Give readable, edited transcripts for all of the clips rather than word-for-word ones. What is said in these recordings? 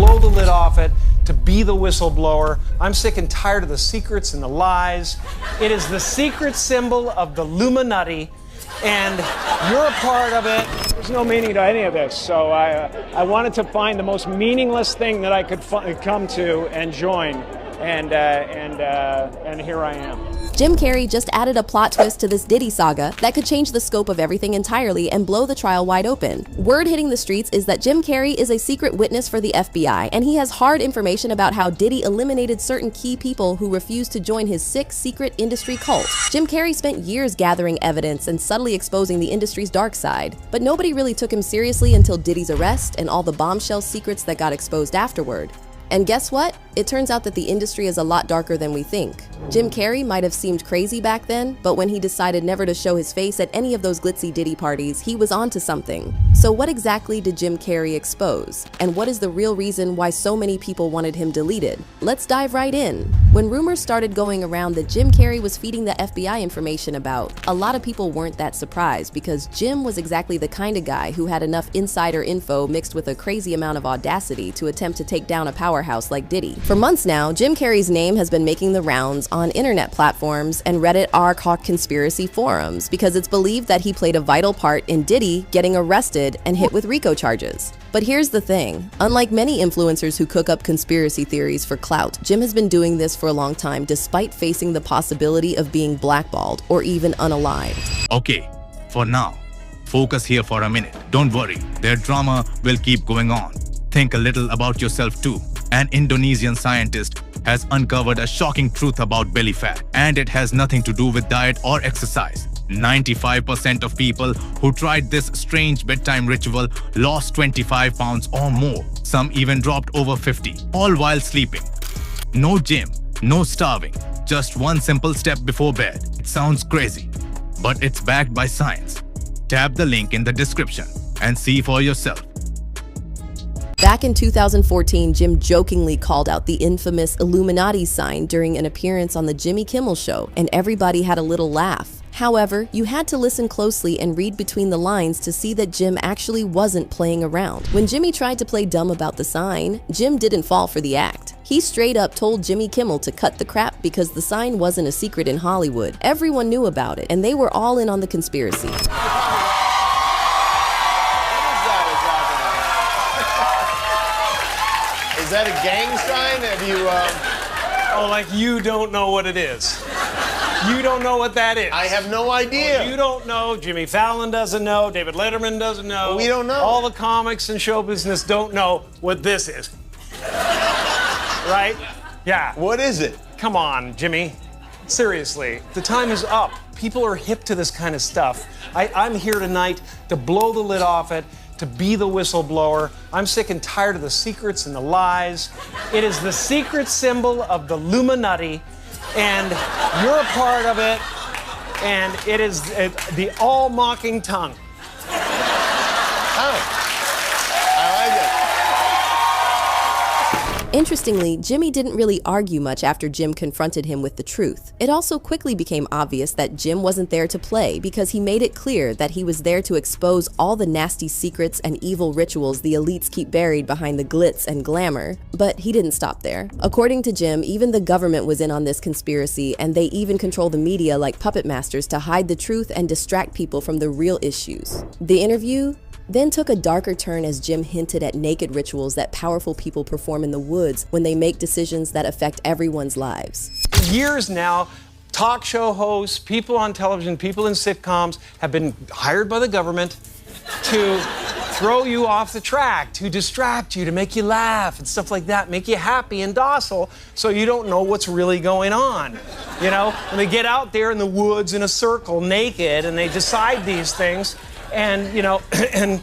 blow the lid off it, to be the whistleblower. I'm sick and tired of the secrets and the lies. It is the secret symbol of the Illuminati, and you're a part of it. There's no meaning to any of this, so I wanted to find the most meaningless thing that I could come to and join, and here I am. Jim Carrey just added a plot twist to this Diddy saga that could change the scope of everything entirely and blow the trial wide open. Word hitting the streets is that Jim Carrey is a secret witness for the FBI, and he has hard information about how Diddy eliminated certain key people who refused to join his sick secret industry cult. Jim Carrey spent years gathering evidence and subtly exposing the industry's dark side, but nobody really took him seriously until Diddy's arrest and all the bombshell secrets that got exposed afterward. And guess what? It turns out that the industry is a lot darker than we think. Jim Carrey might have seemed crazy back then, but when he decided never to show his face at any of those glitzy Diddy parties, he was onto something. So what exactly did Jim Carrey expose? And what is the real reason why so many people wanted him deleted? Let's dive right in. When rumors started going around that Jim Carrey was feeding the FBI information about, a lot of people weren't that surprised because Jim was exactly the kind of guy who had enough insider info mixed with a crazy amount of audacity to attempt to take down a powerhouse like Diddy. For months now, Jim Carrey's name has been making the rounds on internet platforms and Reddit r/c conspiracy forums because it's believed that he played a vital part in Diddy getting arrested and hit with RICO charges. But here's the thing, unlike many influencers who cook up conspiracy theories for clout, Jim has been doing this for a long time despite facing the possibility of being blackballed or even unalived. Okay, for now, focus here for a minute. Don't worry, their drama will keep going on. Think a little about yourself too. An Indonesian scientist has uncovered a shocking truth about belly fat, and it has nothing to do with diet or exercise. 95% of people who tried this strange bedtime ritual lost 25 pounds or more. Some even dropped over 50, all while sleeping. No gym, no starving, just one simple step before bed. It sounds crazy, but it's backed by science. Tap the link in the description and see for yourself. Back in 2014, Jim jokingly called out the infamous Illuminati sign during an appearance on the Jimmy Kimmel Show, and everybody had a little laugh. However, you had to listen closely and read between the lines to see that Jim actually wasn't playing around. When Jimmy tried to play dumb about the sign, Jim didn't fall for the act. He straight up told Jimmy Kimmel to cut the crap because the sign wasn't a secret in Hollywood. Everyone knew about it, and they were all in on the conspiracy. Is that a gang sign? Have you, Oh, like you don't know what it is. You don't know what that is. I have no idea. Well, you don't know. Jimmy Fallon doesn't know. David Letterman doesn't know. We don't know. All the comics and show business don't know what this is. Right? Yeah. What is it? Come on, Jimmy. Seriously, the time is up. People are hip to this kind of stuff. I'm here tonight to blow the lid off it, to be the whistleblower. I'm sick and tired of the secrets and the lies. It is the secret symbol of the Illuminati, and you're a part of it, and it is the all-mocking tongue. Oh. I like it. Interestingly, Jimmy didn't really argue much after Jim confronted him with the truth. It also quickly became obvious that Jim wasn't there to play because he made it clear that he was there to expose all the nasty secrets and evil rituals the elites keep buried behind the glitz and glamour. But he didn't stop there. According to Jim, even the government was in on this conspiracy, and they even control the media like puppet masters to hide the truth and distract people from the real issues. The interview then took a darker turn as Jim hinted at naked rituals that powerful people perform in the woods when they make decisions that affect everyone's lives. For years now, talk show hosts, people on television, people in sitcoms have been hired by the government to throw you off the track, to distract you, to make you laugh and stuff like that, make you happy and docile so you don't know what's really going on. You know, when they get out there in the woods in a circle naked and they decide these things, and, you know, and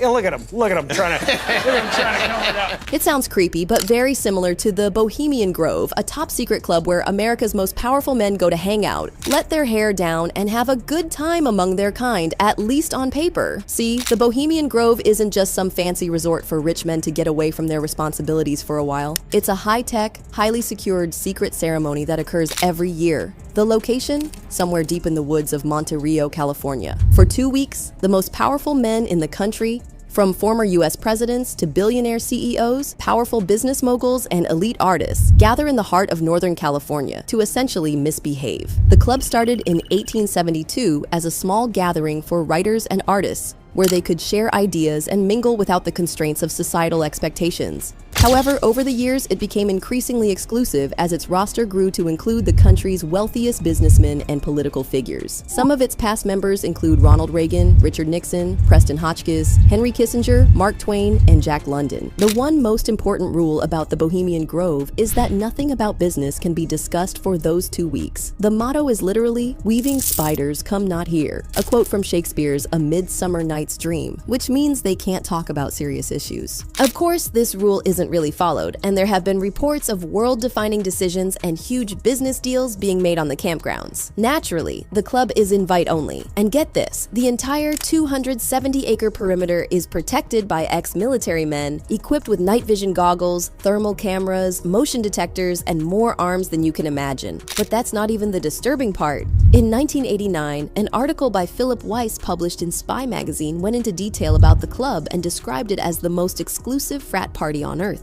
look at him trying to cover it up. It sounds creepy, but very similar to the Bohemian Grove, a top secret club where America's most powerful men go to hang out, let their hair down, and have a good time among their kind, at least on paper. See, the Bohemian Grove isn't just some fancy resort for rich men to get away from their responsibilities for a while. It's a high-tech, highly secured secret ceremony that occurs every year. The location? Somewhere deep in the woods of Monte Rio, California. For 2 weeks, the most powerful men in the country From former US presidents to billionaire CEOs, powerful business moguls, and elite artists gather in the heart of Northern California to essentially misbehave. The club started in 1872 as a small gathering for writers and artists where they could share ideas and mingle without the constraints of societal expectations. However, over the years, it became increasingly exclusive as its roster grew to include the country's wealthiest businessmen and political figures. Some of its past members include Ronald Reagan, Richard Nixon, Preston Hotchkiss, Henry Kissinger, Mark Twain, and Jack London. The one most important rule about the Bohemian Grove is that nothing about business can be discussed for those 2 weeks. The motto is literally, "Weaving spiders come not here," a quote from Shakespeare's A Midsummer Night's Dream, which means they can't talk about serious issues. Of course, this rule isn't really followed, and there have been reports of world-defining decisions and huge business deals being made on the campgrounds. Naturally, the club is invite-only, and get this, the entire 270-acre perimeter is protected by ex-military men equipped with night vision goggles, thermal cameras, motion detectors, and more arms than you can imagine. But that's not even the disturbing part. In 1989, an article by Philip Weiss published in Spy magazine went into detail about the club and described it as the most exclusive frat party on Earth.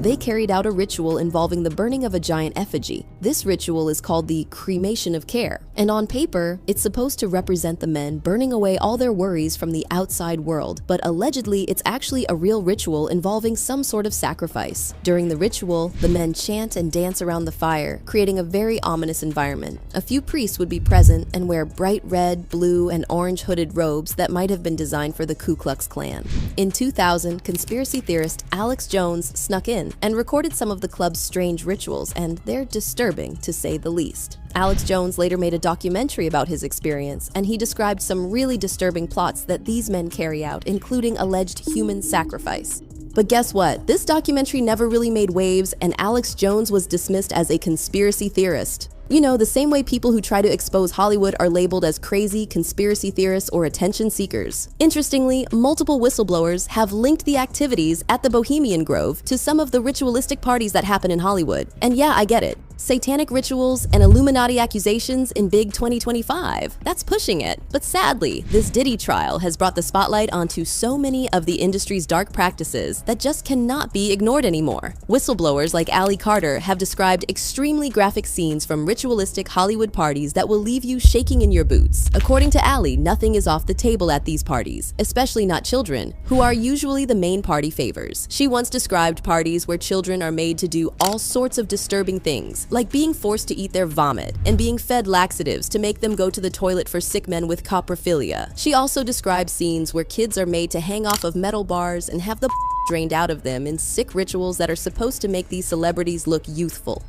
They carried out a ritual involving the burning of a giant effigy. This ritual is called the cremation of care, and on paper, it's supposed to represent the men burning away all their worries from the outside world, but allegedly it's actually a real ritual involving some sort of sacrifice. During the ritual, the men chant and dance around the fire, creating a very ominous environment. A few priests would be present and wear bright red, blue, and orange hooded robes that might have been designed for the Ku Klux Klan. In 2000, conspiracy theorist Alex Jones snuck in and recorded some of the club's strange rituals, and they're disturbing to say the least. Alex Jones later made a documentary about his experience, and he described some really disturbing plots that these men carry out, including alleged human sacrifice. But guess what? This documentary never really made waves, and Alex Jones was dismissed as a conspiracy theorist. You know, the same way people who try to expose Hollywood are labeled as crazy, conspiracy theorists, or attention seekers. Interestingly, multiple whistleblowers have linked the activities at the Bohemian Grove to some of the ritualistic parties that happen in Hollywood. And yeah, I get it. Satanic rituals and Illuminati accusations in big 2025. That's pushing it. But sadly, this Diddy trial has brought the spotlight onto so many of the industry's dark practices that just cannot be ignored anymore. Whistleblowers like Ali Carter have described extremely graphic scenes from ritualistic Hollywood parties that will leave you shaking in your boots. According to Ali, nothing is off the table at these parties, especially not children, who are usually the main party favors. She once described parties where children are made to do all sorts of disturbing things, like being forced to eat their vomit and being fed laxatives to make them go to the toilet for sick men with coprophilia. She also described scenes where kids are made to hang off of metal bars and have the drained out of them in sick rituals that are supposed to make these celebrities look youthful.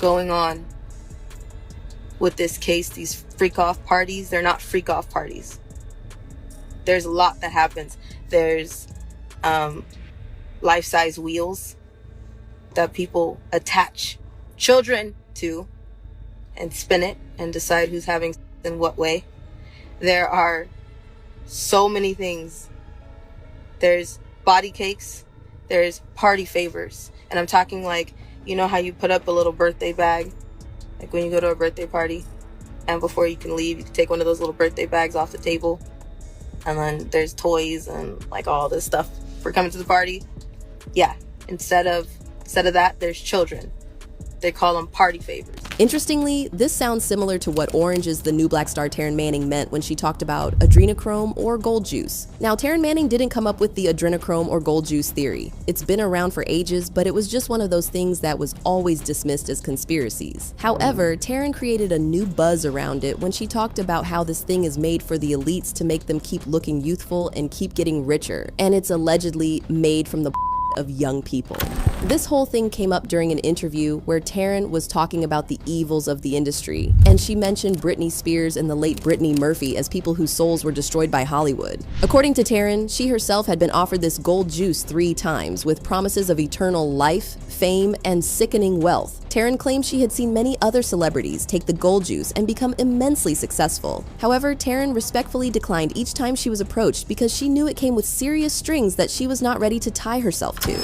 Going on with this case, these freak-off parties, they're not freak-off parties. There's a lot that happens. There's life-size wheels that people attach children to and spin it and decide who's having sex in what way. There are so many things. There's body cakes, there's party favors, and I'm talking like, you know how you put up a little birthday bag, like when you go to a birthday party, and before you can leave, you can take one of those little birthday bags off the table, and then there's toys and like all this stuff for coming to the party. Yeah, instead of that, there's children. They call them party favors. Interestingly, this sounds similar to what Orange is the New Black star Taryn Manning meant when she talked about adrenochrome or gold juice. Now, Taryn Manning didn't come up with the adrenochrome or gold juice theory. It's been around for ages, but it was just one of those things that was always dismissed as conspiracies. However, Taryn created a new buzz around it when she talked about how this thing is made for the elites to make them keep looking youthful and keep getting richer, and it's allegedly made from the of young people. This whole thing came up during an interview where Taryn was talking about the evils of the industry, and she mentioned Britney Spears and the late Brittany Murphy as people whose souls were destroyed by Hollywood. According to Taryn, she herself had been offered this gold juice 3 times with promises of eternal life, fame, and sickening wealth. Taryn claimed she had seen many other celebrities take the gold juice and become immensely successful. However, Taryn respectfully declined each time she was approached because she knew it came with serious strings that she was not ready to tie herself to.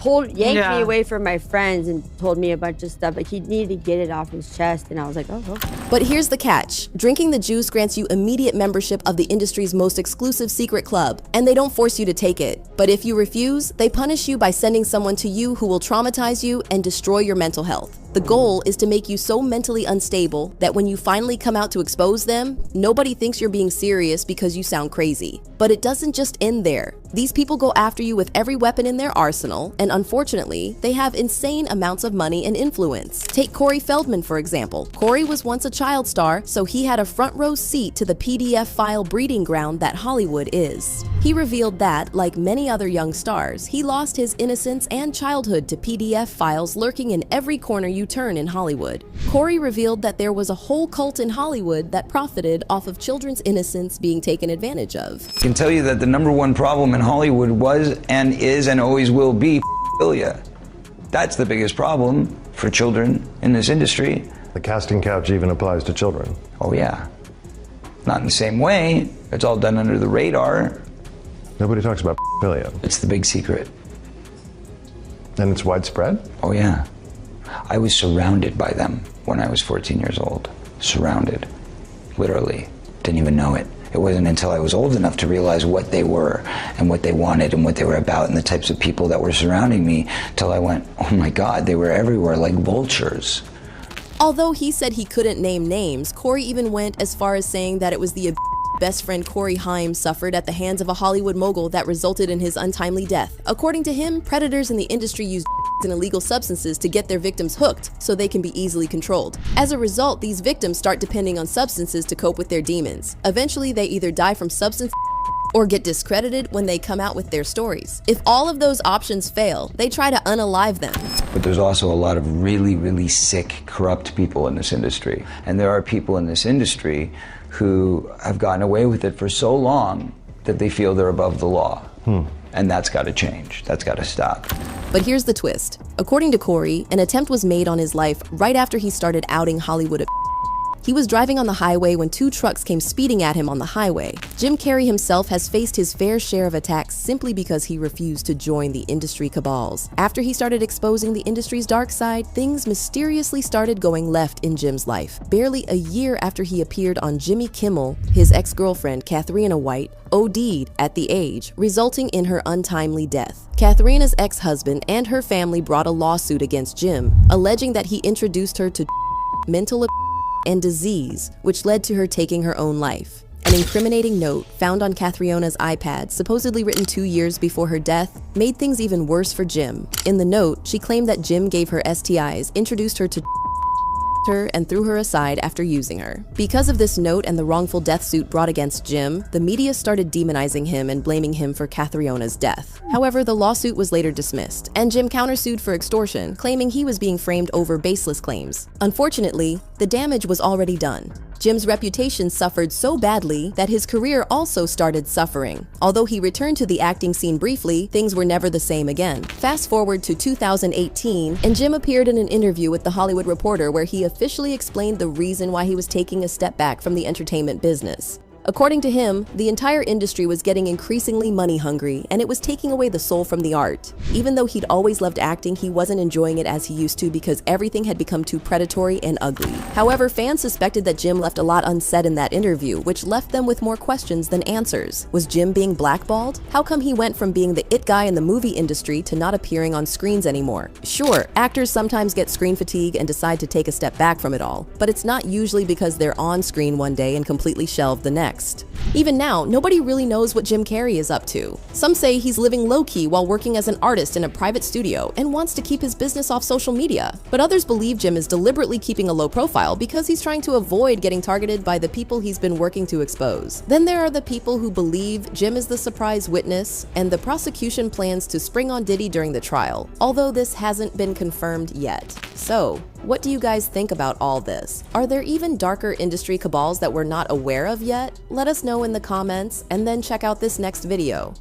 yanked Yeah. me away from my friends and told me a bunch of stuff. Like, he needed to get it off his chest, and I was like, oh, okay. But here's the catch. Drinking the juice grants you immediate membership of the industry's most exclusive secret club, and they don't force you to take it. But if you refuse, they punish you by sending someone to you who will traumatize you and destroy your mental health. The goal is to make you so mentally unstable that when you finally come out to expose them, nobody thinks you're being serious because you sound crazy. But it doesn't just end there. These people go after you with every weapon in their arsenal, and unfortunately, they have insane amounts of money and influence. Take Corey Feldman, for example. Corey was once a child star, so he had a front row seat to the PDF file breeding ground that Hollywood is. He revealed that, like many other young stars, he lost his innocence and childhood to PDF files lurking in every corner you turn in Hollywood. Corey revealed that there was a whole cult in Hollywood that profited off of children's innocence being taken advantage of. I can tell you that the #1 problem in Hollywood was and is and always will be pedophilia. That's the biggest problem for children in this industry. The casting couch even applies to children. Oh yeah. Not in the same way. It's all done under the radar. Nobody talks about pedophilia. It's the big secret. And it's widespread? Oh yeah. I was surrounded by them when I was 14 years old. Surrounded. Literally. Didn't even know it. It wasn't until I was old enough to realize what they were and what they wanted and what they were about and the types of people that were surrounding me till I went, oh my God, they were everywhere like vultures. Although he said he couldn't name names, Corey even went as far as saying that it was the best friend Corey Haim suffered at the hands of a Hollywood mogul that resulted in his untimely death. According to him, predators in the industry use and illegal substances to get their victims hooked so they can be easily controlled. As a result, these victims start depending on substances to cope with their demons. Eventually, they either die from substance or get discredited when they come out with their stories. If all of those options fail, they try to unalive them. But there's also a lot of really, really sick, corrupt people in this industry. And there are people in this industry who have gotten away with it for so long that they feel they're above the law. And that's got to change. That's got to stop. But here's the twist. According to Corey, an attempt was made on his life right after he started outing Hollywood. He was driving on the highway when 2 trucks came speeding at him on the highway. Jim Carrey himself has faced his fair share of attacks simply because he refused to join the industry cabals. After he started exposing the industry's dark side, things mysteriously started going left in Jim's life. Barely a year after he appeared on Jimmy Kimmel, his ex-girlfriend, Katharina White, OD'd at the age, resulting in her untimely death. Katharina's ex-husband and her family brought a lawsuit against Jim, alleging that he introduced her to mental and disease, which led to her taking her own life. An incriminating note found on Katharina's iPad, supposedly written 2 years before her death, made things even worse for Jim. In the note, she claimed that Jim gave her STIs, introduced her to her, and threw her aside after using her. Because of this note and the wrongful death suit brought against Jim, the media started demonizing him and blaming him for Katharina's death. However, the lawsuit was later dismissed, and Jim countersued for extortion, claiming he was being framed over baseless claims. Unfortunately, the damage was already done. Jim's reputation suffered so badly that his career also started suffering. Although he returned to the acting scene briefly, things were never the same again. Fast forward to 2018, and Jim appeared in an interview with The Hollywood Reporter where he officially explained the reason why he was taking a step back from the entertainment business. According to him, the entire industry was getting increasingly money hungry, and it was taking away the soul from the art. Even though he'd always loved acting, he wasn't enjoying it as he used to because everything had become too predatory and ugly. However, fans suspected that Jim left a lot unsaid in that interview, which left them with more questions than answers. Was Jim being blackballed? How come he went from being the it guy in the movie industry to not appearing on screens anymore? Sure, actors sometimes get screen fatigue and decide to take a step back from it all, but it's not usually because they're on screen one day and completely shelved the next. Even now, nobody really knows what Jim Carrey is up to. Some say he's living low-key while working as an artist in a private studio and wants to keep his business off social media. But others believe Jim is deliberately keeping a low profile because he's trying to avoid getting targeted by the people he's been working to expose. Then there are the people who believe Jim is the surprise witness, and the prosecution plans to spring on Diddy during the trial, although this hasn't been confirmed yet. So, what do you guys think about all this? Are there even darker industry cabals that we're not aware of yet? Let us know in the comments, and then check out this next video.